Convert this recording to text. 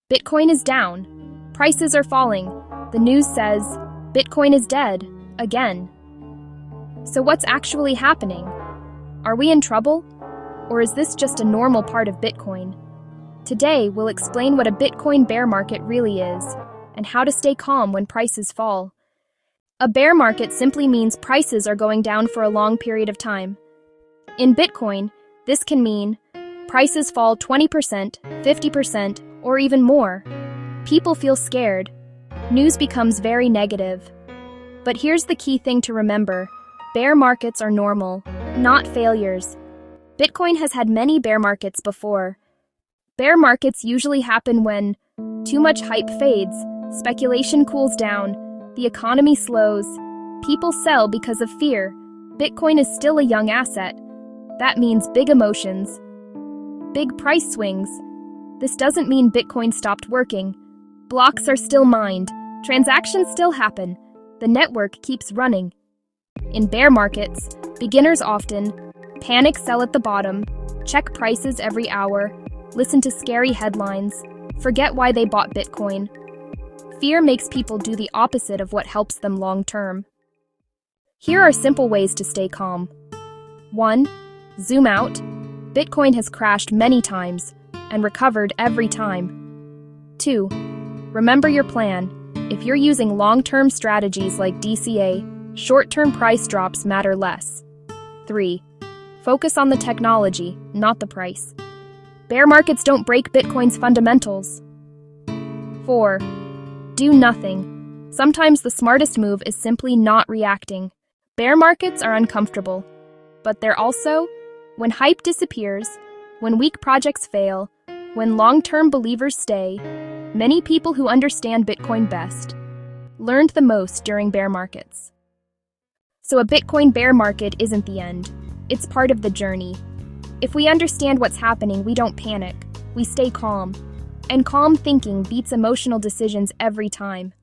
Bitcoin is down. Prices are falling. The news says Bitcoin is dead again. So what's actually happening? Are we in trouble? Or is this just a normal part of Bitcoin? Today, we'll explain what a Bitcoin bear market really is and how to stay calm when prices fall. A bear market simply means prices are going down for a long period of time. In Bitcoin, this can mean prices fall 20%, 50%, or even more. People feel scared. News becomes very negative. But here's the key thing to remember. Bear markets are normal, not failures. Bitcoin has had many bear markets before. Bear markets usually happen when too much hype fades, speculation cools down, the economy slows, people sell because of fear. Bitcoin is still a young asset. That means big emotions, big price swings. This doesn't mean Bitcoin stopped working. Blocks are still mined, transactions still happen, the network keeps running. In bear markets, beginners often panic, sell at the bottom, check prices every hour, listen to scary headlines, forget why they bought Bitcoin. Fear makes people do the opposite of what helps them long term. Here are simple ways to stay calm. 1. Zoom out. Bitcoin has crashed many times and recovered every time. 2. Remember your plan. If you're using long-term strategies like DCA, short-term price drops matter less. 3. Focus on the technology, not the price. Bear markets don't break Bitcoin's fundamentals. 4. Do nothing. Sometimes the smartest move is simply not reacting. Bear markets are uncomfortable, but they're also when hype disappears, when weak projects fail, when long-term believers stay. Many people who understand Bitcoin best learned the most during bear markets. So a Bitcoin bear market isn't the end. It's part of the journey. If we understand what's happening, we don't panic. We stay calm. And calm thinking beats emotional decisions every time.